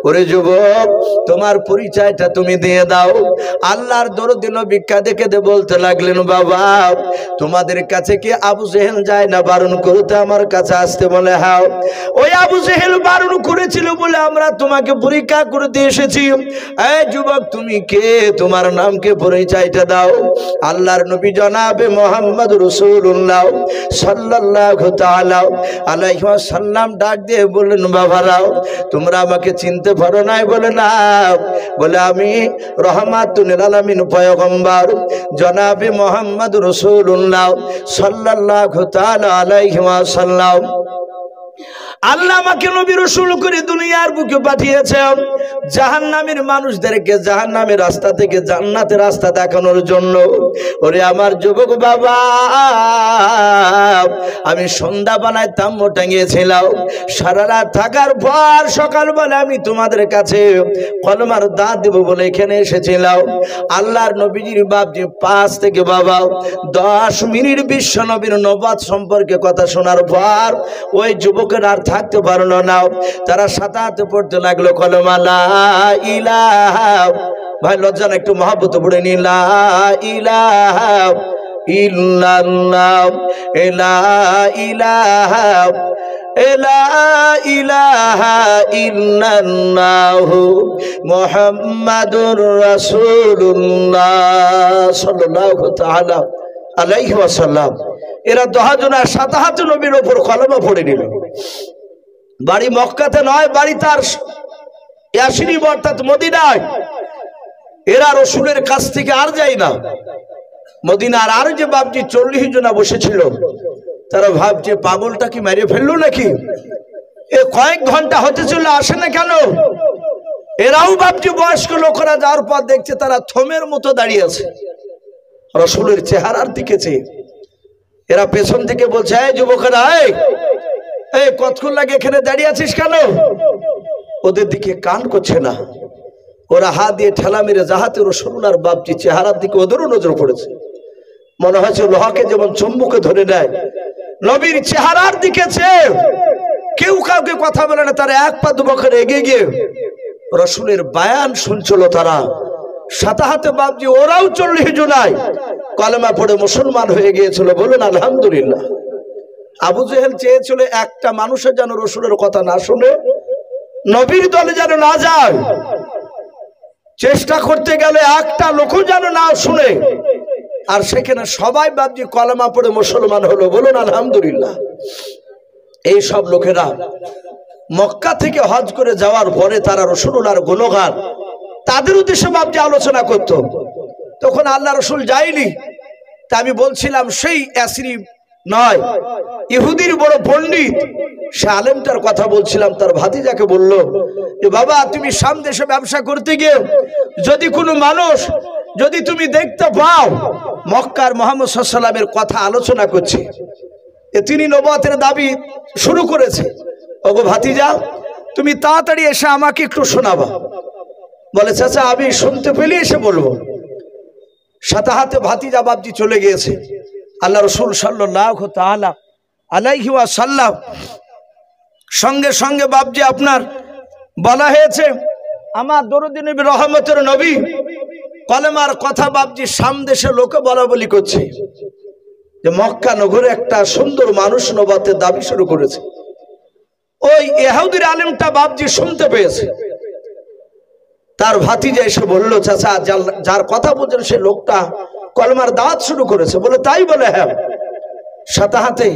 ওরে যুবক, তোমার পরিচয়টা তুমি দিয়ে দাও। আল্লাহর দরুদ নবী কাঁদে কেঁদে বলতে লাগলেন, বাবা তোমাদের কাছে কি আবু জেহেল যায় না বারণ করতে আমার কাছে আসতে? বলে হ্যাঁ, ওই আবু জেহেল বারণ করেছিল বলে আমরা তোমাকে পরীক্ষা করতে এসেছি। এই যুবক তুমি কে? তোমার নামকে পরিচয়টা দাও। আল্লাহর নবী জনাবে মুহাম্মদ রাসূলুল্লাহ সাল্লাল্লাহু তাআলা আলাইহি ওয়াসাল্লাম ডাক দিয়ে বললেন, বাবারাও তোমরা আমাকে চিনতে পারো নাই? বলে না। বলে আমি রহমাতুল লিল আলামিন পয়গম্বর জনাবে মুহাম্মদ রাসূলুল্লাহ সাল্লাল্লাহু তাআলা আলাইহি ওয়াসাল্লাম। আল্লাহ আমাকে নবী রাসূল করে দুনিয়ার বুকে পাঠিয়েছেন জাহান্নামের মানুষদেরকে জাহান্নামের রাস্তা থেকে জান্নাতের রাস্তা দেখানোর জন্য। ওরে আমার যুবক বাবা, আমি সন্ধ্যাবেলায় তাম্বু টাঙিয়েছিলাম, সারা রাত থাকার পর সকালবেলা আমি তোমাদের কাছে কলমার দাঁত দেব বলে এখানে এসেছিলাম। আল্লাহর নবীজির বাপজি 5 থেকে বাবা 10 মিনিট বিশ্ব নবীর নবুয়ত সম্পর্কে কথা শোনার পর ওই যুবকের আর থাকতে পারলো না। তারা সাথে হাতে পড়তে লাগলো কলমা লা ইলাহা, ভাই লজ্জা না, একটু মহব্বত পড়ে নি, লা ইলাহা ইল্লাল্লাহ, লা ইলাহা লা ইলাহা ইল্লাল্লাহু মুহাম্মাদুর রাসূলুল্লাহ সাল্লাল্লাহু তাআলা আলাইহি ওয়াসাল্লাম। এরা 10 জনের সাথে হাতে নবীর উপর কলমা পড়ে নিল। বাড়ি মক্কাতে নয়, বাড়ি তার ইয়াসরিব অর্থাৎ মদিনায়। এরা রসুলের কাছ থেকে আর যায় না। মদিনার আর যে বাপজি 40 জনা বসেছিল, তারা ভাবছে পাগলটা কি মেরে ফেললো নাকি? এ কয়েক ঘন্টা হতে চলে আসে না কেন? এরাও বাপজি বয়স্ক লোকেরা যাওয়ার পর দেখছে তারা থমের মতো দাঁড়িয়ে আছে রসুলের চেহারার দিকে চেয়ে। এরা পেছন থেকে বলছে, এই যুবকেরা, এই কতক্ষণ লাগে এখানে দাঁড়িয়ে আছিস কেন? ওদের দিকে কান করছে না। ওরা হাত দিয়ে ঠেলা মেরে যাহাতে রসুল্লাহর বাপজি চেহারার দিকে ওদেরও নজর পড়েছে। মনে হচ্ছে লোহাকে যেমন চুম্বকে ধরে নেয়, নবীর চেহারার দিকে চেয়ে কেউ কাউকে কথা বলে না। তারা 1 পা 2 পা করে এগিয়ে গিয়ে রসুলের বায়ান শুনছিল। তারা সাথে হাতে বাপজি ওরাও 40 জনায় কলেমা পড়ে মুসলমান হয়ে গিয়েছিল। বলুন আলহামদুলিল্লাহ। আবু জেহেল চেয়েছিল একটা মানুষের যেন রসুলের কথা না শুনে, নবীর দলে যেন না যায়, চেষ্টা করতে গেলে একটা লোকও যেন না শুনে। আর সেখানে সবাই বাপজি কলেমা পড়ে মুসলমান হলো। বলুন আলহামদুলিল্লাহ। এই সব লোকেরা মক্কা থেকে হজ করে যাওয়ার পরে তারা রাসূলুল্লাহর গুণগান তাদের উদ্দেশ্যে বাপজি আলোচনা করত। তখন আল্লাহ রসুল যায়নি। তা আমি বলছিলাম সেই ইয়াসরিব নয়, ইহুদির বড় পণ্ডিত সে আলেমটার কথা বলছিলাম। তার ভাতিজাকে বলল যে বাবা তুমি শাম দেশে ব্যবসা করতে গিয়ে যদি কোনো মানুষ যদি তুমি দেখতে পাও মক্কার মুহাম্মদ সাল্লাল্লাহু আলাইহি ওয়াসাল্লামের কথা আলোচনা করছে, তিনি নবুয়তের দাবি শুরু করেছে, ওগো ভাতিজা তুমি তাড়াতাড়ি এসে আমাকে একটু শোনাবা। বলে চাচা আমি শুনতে পেলে এসে বলবো। সাথে হাতে ভাতিজা বাপজি চলে গিয়েছে। আল্লাহ রসুল সাল্লাল্লাহু তাআলা আলাইহি ওয়াসাল্লাম সঙ্গে সঙ্গে বাপজি আপনার বলা হয়েছে আমার দরুদি নবী রহমতের নবী কলেমার কথা বাপজি সামদেশে লোকে বলা বলি করছে যে মক্কা নগরে একটা সুন্দর মানুষ নবাতের দাবি শুরু করেছে। ওই ইহুদির আলেমটা বাপজি শুনতে পেয়েছে, তার ভাতিজা এসে বলল, চাচা যার কথা বলছেন সে লোকটা কলমার দাওয়াত শুরু করেছে। বলে তাই? বলে হ্যাঁ। সাথে হাতে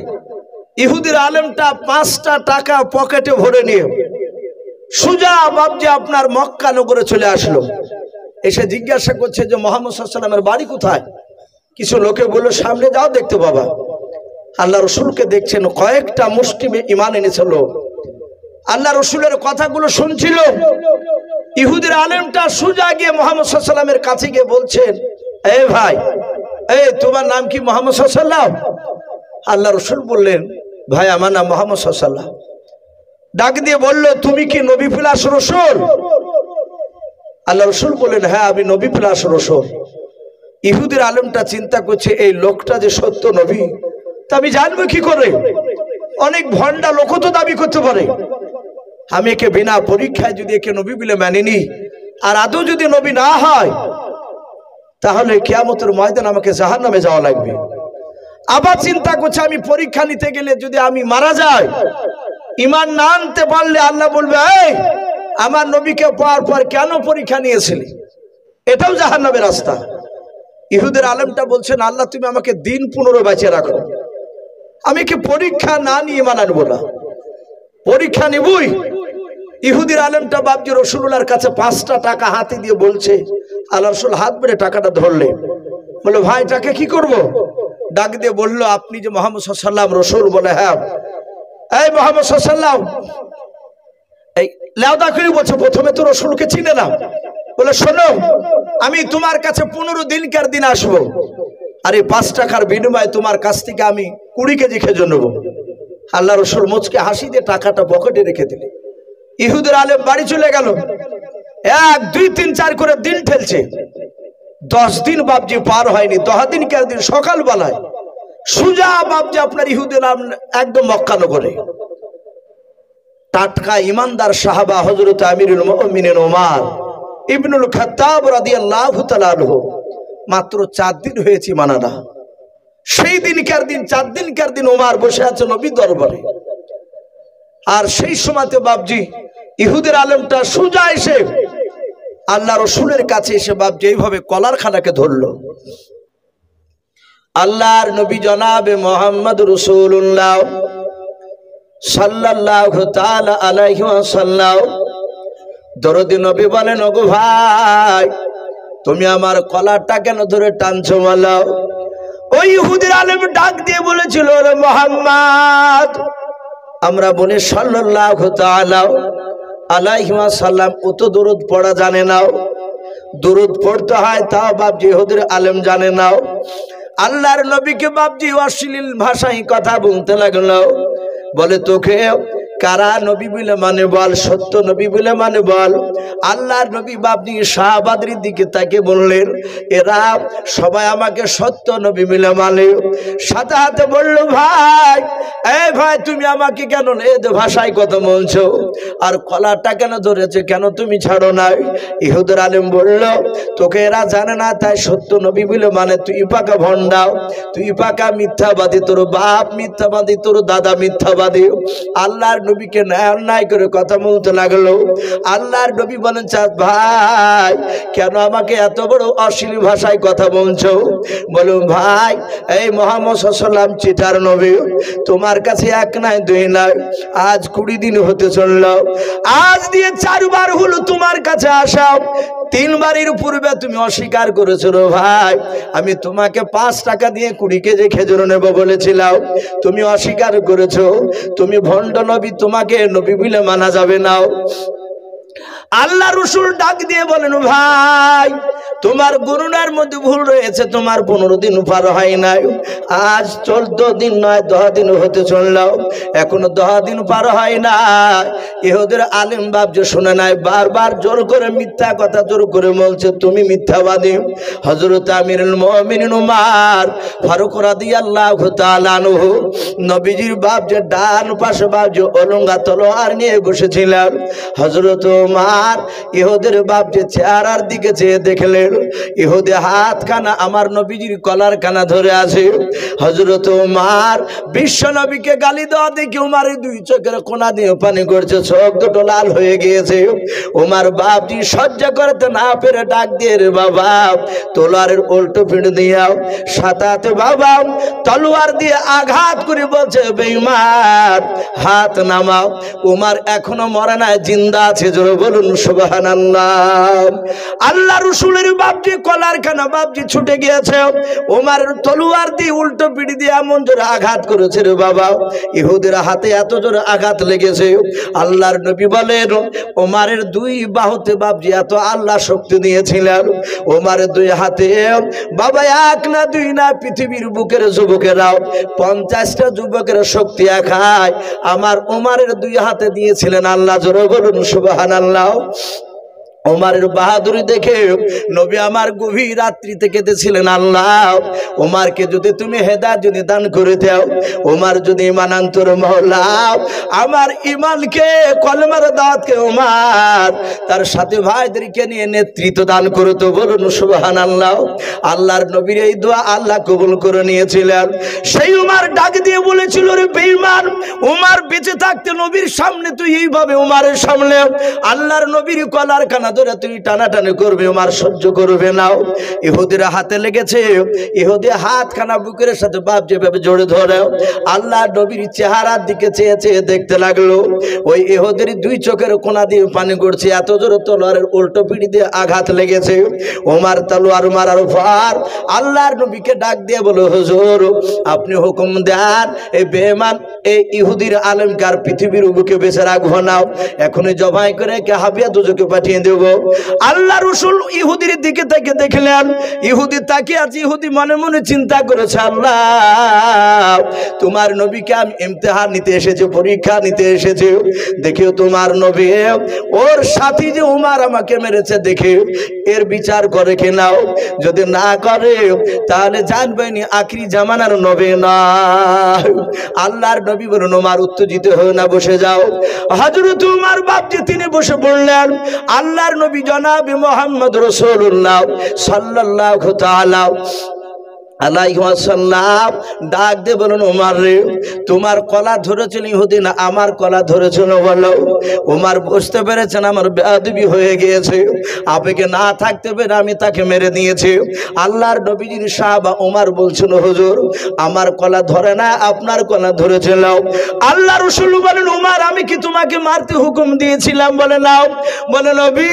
ইহুদির আলেমটা 5টা টাকা পকেটে ভরে নিয়ে সুজা বাপজি আপনার মক্কা নগরে চলে আসলো। এসে জিজ্ঞাসা করছে যে মুহাম্মদ সাল্লাল্লাহু আলাইহি ওয়াসাল্লামের বাড়ি কোথায়? কিছু লোকে বলল সামনে যাও দেখতে পাবা। আল্লাহ রসুলকে দেখছেন, কয়েকটা মুসলিমে ঈমান এনেছিল, আল্লাহ রসুলের কথাগুলো শুনছিল। ইহুদির আলেমটা সুজা গিয়ে মুহাম্মদ সাল্লাল্লাহু আলাইহি ওয়াসাল্লামের কাছে গিয়ে বলছেন, এ ভাই, তোমার নাম কি? মুহাম্মদ সাল্লাল্লাহু আলাইহি ওয়াসাল্লাম। আল্লাহ রসুল বললেন, ভাই আমার নাম মুহাম্মদ সাল্লাল্লাহু আলাইহি ওয়াসাল্লাম। ডাক দিয়ে বলল, তুমি কি নবী প্লাস রসুল? আল্লাহ রসুল বললেন, হ্যাঁ আমি নবী প্লাস রসুল। ইহুদির আলেমটা চিন্তা করছে, এই লোকটা যে সত্য নবী তা আমি জানবো কি করে? অনেক ভণ্ডা লোক তো দাবি করতে পারে, আমি একে বিনা পরীক্ষায় যদি একে নবী বলে মানিনি, আর আদৌ যদি নবী না হয় তাহলে কিয়ামতের ময়দানে আমাকে জাহান্নামে যাওয়া লাগবে। আবার চিন্তা করছে, আমি পরীক্ষা নিতে গেলে যদি আমি মারা যাই, ঈমান না আনতে পারলে আল্লাহ বলবে, এই আমার নবীকে পাওয়ার পর কেন পরীক্ষা নিয়েছিলি? এটাও জাহান্নামের রাস্তা। ইহুদের আলেমটা বলছেন, আল্লাহ তুমি আমাকে দিন 15 বাঁচিয়ে রাখো, আমি কি পরীক্ষা না নিয়ে ঈমান আনবো না? পরীক্ষা নিবই। ইহুদির আলেমটা বাপজি রাসূলুল্লাহর কাছে 5টা টাকা হাতে দিয়ে বলছে, আল্লাহ রাসূল হাত বেড়ে টাকাটা ধরলে, বলে ভাই টাকা কি করব? ডাক দিয়ে বলল, আপনি যে মুহাম্মদ সাল্লাল্লাহু আলাইহি ওয়াসাল্লাম রাসূল? বলে হ্যাঁ। এই মুহাম্মদ সাল্লাল্লাহু আলাইহি ওয়াসাল্লাম, এই লাউদা করে বলছে, প্রথমে তো রাসূলকে চিনে না। বলে শোনো, আমি তোমার কাছে 15 দিনকার দিন আসবো, আর এই 5 টাকার বিনিময়ে তোমার কাছ থেকে আমি 20 কেজি খেজুর নেবো। আল্লাহ রসুল মুচকে হাসি দিয়ে টাকাটা পকেটে রেখে দিলেন। ইহুদের আলেম বাড়ি চলে গেল। 1 2 3 4 করে দিন ঠেলছে। 10 দিন বাপজি পার হয়নি। 10 দিনকার দিন সকালবেলায় সুজা বাপজি আপনার ইহুদের একদম মক্কা নগরে টাটকা ইমানদার সাহাবা হযরত আমিরুল মুমিনিন ওমর ইবনুল খাত্তাব রাদিয়াল্লাহু তাআলা আনহু, মাত্র 4 দিন হয়েছে মানানা। সেই দিনকার দিন 4 দিনকার দিন ওমর বসে আছে নবী দরবারে। আর সেই সময়তে বাপজি ইহুদের আলেমটা সুজা এসে আল্লাহ রসুলের কাছে এসে বাপজি এইভাবে কলার খানাকে ধরলো। আল্লাহর নবী জনাবে মুহাম্মদ রাসূলুল্লাহ সাল্লাল্লাহু তাআলা আলাইহি ওয়াসাল্লাম দরদি নবী বলেন, ওগো ভাই তুমি আমার কলারটা কেন ধরে টানছো মালাও? ওই ইহুদির আলেম ডাক দিয়ে বলেছিল, রে মুহাম্মদ, আমরা বলি সাল্লাল্লাহু তাআলা আলাইহি ওয়াসাল্লাম কত দরুদ পড়া জানে নাও? দরুদ পড়তে হয় তাও বাপজি ইহুদির আলেম জানে নাও। আল্লাহর নবীকে বাপজি অশ্লীল ভাষায় কথা বলতে লাগলো। বলে তোকে কারা নবী বলে মানে বল, সত্য নবী বলে মানে বল। আল্লাহর নবী বাপজি সাহাবাদের দিকে তাকে বললেন, এরা সবাই আমাকে সত্য নবী বলে মানে। সাথে হাতে বলল, ভাই এই ভাই তুমি আমাকে কেন এ ভাষায় কথা বলছো? আর কলারটা কেন ধরেছে, কেন তুমি ছাড়ো নাই? ইহুদের আলেম বলল, তোকে এরা জানে না তাই সত্য নবী বলে মানে। তুই পাকা ভণ্ডাও, তুই পাকা মিথ্যাবাদী, তোর বাপ মিথ্যাবাদী, তোর দাদা মিথ্যাবাদী। আল্লাহর নবীকে অন্যায় করে কথা বলতে লাগলো। আল্লাহর নবী বলেন, ভাই কেন আমাকে এত বড় অশ্লীল ভাষায় কথা বলছো? বলুন ভাই, এই মুহাম্মদ সাল্লাল্লাহু আলাইহি ওয়াসাল্লাম চিটার নবী, তোমার কাছে 1 নয় 2 নয়, আজ 20 দিন হতে চললো। আজ দিয়ে 4 বার হলো তোমার কাছে আসা। 3 বারের পূর্বে তুমি অস্বীকার করেছো। ভাই আমি তোমাকে 5 টাকা দিয়ে 20 কেজি খেজুর নেব বলেছিলাম, তুমি অস্বীকার করেছো। তুমি ভণ্ড নবী, তোমাকে নবী বলে মানা যাবে না। আল্লাহ রসুল ডাক দিয়ে বলেন, ভাই তোমার গণনার মধ্যে ভুল রয়েছে, তোমার 15 দিন পার হয় নাই, আজ 14 দিন নয় 10 দিন হতে চললো, এখনো 10 দিন পার হয় না। ইহুদের আলেম বাপ যে শুনে নাই, বারবার জোর করে মিথ্যা কথা জোর করে বলছে, তুমি মিথ্যাবাদী। হযরত আমিরুল মুমিনিন উমর ফারুক রাদিয়াল্লাহু তাআলা আনহু, নবীজির বাপ যে ডান পাশে বাপ যে অলঙ্গা তলোয়ার নিয়ে বসেছিলেন, হযরত উমর ইহুদের বাপ যে চেহারার দিকে চেয়ে দেখলেন, ইহুদি হাতখানা আমার নবীজির কলার কানা ধরে আছে। হযরত উমর বিশ্ব নবীকে গালি দেওয়া দেখে উমরের 2 চোখের কোনা দিয়ে পানি করছে, চোখ দুটো লাল হয়ে গিয়েছে। উমর বাপজি সহ্য করতে না পেরে ডাক দিয়ে, রে বাবা তলোয়ারের উল্টো পিঠ দিয়া সাতাতে বাবা তলোয়ার দিয়ে আঘাত করে বলছে, বেঈমান হাত নামাও। উমর এখনো মরে নাই, জিন্দা আছে, জোরে বলুন সুবহানাল্লাহ। আল্লাহ রসুলের বাপজি কলার খানা বাপজি ছুটে গিয়েছে, উমরের তলোয়ার দিয়ে উল্টো পিঠ দিয়ে এমন জোরে আঘাত করেছে রে বাবা, ইহুদের হাতে এত জোরে আঘাত লেগেছে। আল্লাহর নবী বলেন, উমরের 2 বাহুতে বাপজি এত আল্লাহ শক্তি দিয়েছিলেন, উমরের 2 হাতে বাবা 1 না 2 না, পৃথিবীর বুকের যুবকেরাও 50টা যুবকের শক্তি একাই আমার উমরের 2 হাতে দিয়েছিলেন আল্লাহ, জোরে বলুন সুবহানাল্লাহ। উমরের বাহাদুরি দেখে নবী আমার গভীর রাত্রিতে কেঁদেছিলেন, আল্লাহ উমরকে যদি তুমি হেদায়েত যদি দান করে দাও, উমর যদি ঈমান আনতো মাওলা, আমার ঈমানকে কলমার দাওয়াতকে উমর তার সাথে ভাইদেরকে নিয়ে নেতৃত্ব দান করতো, বলুন সুবহানাল্লাহ। আল্লাহর নবীর এই দোয়া আল্লাহ কবুল করে নিয়েছিলেন। সেই উমর ডাক দিয়ে বলেছিল, রে বেঈমান, উমর বেঁচে থাকতে নবীর সামনে তুই এইভাবে উমরের সামনে আল্লাহর নবীর কলার কানা ধরে তুই টানাটানি করবে, উমর সহ্য করবে না। ইহুদির হাতে লেগেছে, ইহুদি হাতখানা বুকের সাথে বাপ যেভাবে জড়ে ধরে আল্লাহ নবীর চেহারার দিকে চেয়ে চেয়ে দেখতে লাগলো। ওই ইহুদির 2 চোখের কোনা দিয়ে পানি গড়ছে, এত জোরে তলোয়ারের উল্টো পিঠে দিয়ে আঘাত লেগেছে। উমর তলোয়ার মারার পর আল্লাহর নবীকে ডাক দিয়ে বলে, হুজুর আপনি হুকুম দেন, এই বেঈমান এই ইহুদির আলেমকার পৃথিবীর বুকে বেঁচে রাখবো না, এখনই জবাই করে কে হাবিয়া দুজকে পাঠিয়ে দেব। আল্লাহ রসুল ইহুদির দিকে তাকে দেখলেন, ইহুদি তাকিয়ে আছে, ইহুদি মনে মনে চিন্তা করেছে, আল্লাহ তোমার নবীকে আমি ইমতিহান নিতে এসেছি, পরীক্ষা নিতে এসেছি, দেখেও তোমার নবী ওর সাথী যে উমর আমাকে মেরেছে দেখে এর বিচার করে কিনাও, যদি না করে তাহলে জানবেনি আখিরি জামানার নবী না। আল্লাহর নবী বলুন, উমর উত্তেজিত হয়ে না, বসে যাও। হযরত উমর বাপজি তিনি বসে পড়লেন। আল্লাহর নবী জনাবে মুহাম্মদ রাসূলুল্লাহ সাল্লাল্লাহু তাআলা আলাইহি ওয়াসাল্লাম ডাক দিয়ে বলুন, উমর রে তোমার কলা ধরেছিল ইহুদি না আমার কলা ধরেছিল বলো। উমর বুঝতে পেরেছেন আমার বেয়াদবি হয়ে গিয়েছে, আবেগে না থাকতে পেরে আমি তাকে মেরে দিয়েছি। আল্লাহর নবীজির সাহাবা উমর বলছিল, হুজুর আমার কলা ধরে না, আপনার কলা ধরেছিল। আল্লাহ রাসূল বলেন, উমর আমি কি তোমাকে মারতে হুকুম দিয়েছিলাম? বলে নাও। বলে নবী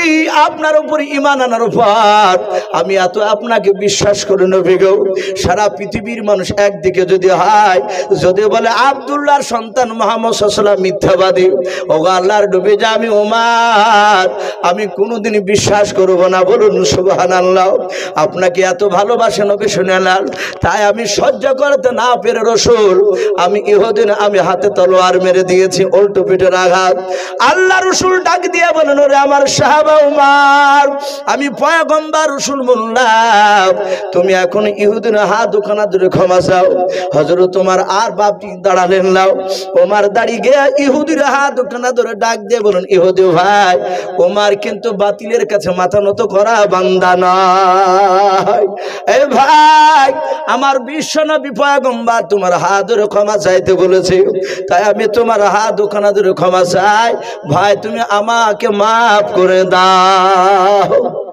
আপনার উপর ঈমান আনার পর আমি এত আপনাকে বিশ্বাস করি নবী গো, সারা পৃথিবীর মানুষ একদিকে যদি হয়, যদি বলে আব্দুল্লাহর সন্তান মুহাম্মদ সাল্লাল্লাহু আলাইহি ওয়াসাল্লাম মিথ্যাবাদী, ওগো আল্লাহর নবী যে আমি উমর আমি কোনোদিন বিশ্বাস করব না, বলুন সুবহানাল্লাহ। আপনাকে এত ভালোবাসে নবী শুনেলাম, তাই আমি সহ্য করতে না পেরে রাসূল আমি ইহুদিন আমি হাতে তলোয়ার মেরে দিয়েছি, উল্টো পিঠের আঘাত। আল্লাহ রাসূল ডাক দিয়ে বলেন, ওরে আমার সাহাবা উমর আমি পয়গম্বর রাসূল বললাম, তুমি এখন ইহুদিন হাত দুখানা ধরে ক্ষমা চাও। হযরত ওমর আর বাপটি দাঁড়ালেন না, ওমর দাঁড়িয়ে গিয়ে ইহুদির হাত দুখানা ধরে ডাক দিয়ে বলেন, ইহুদি ভাই ওমর কিন্তু বাতিলের কাছে মাথা নত করা বান্দা নয়। এই ভাই আমার বিশ্ব নবী পয়গম্বর তোমার হাত ধরে ক্ষমা চাইতে বলেছে, তাই আমি তোমার হাত দুখানা ধরে ক্ষমা চাই, ভাই তুমি আমাকে মাফ করে দাও।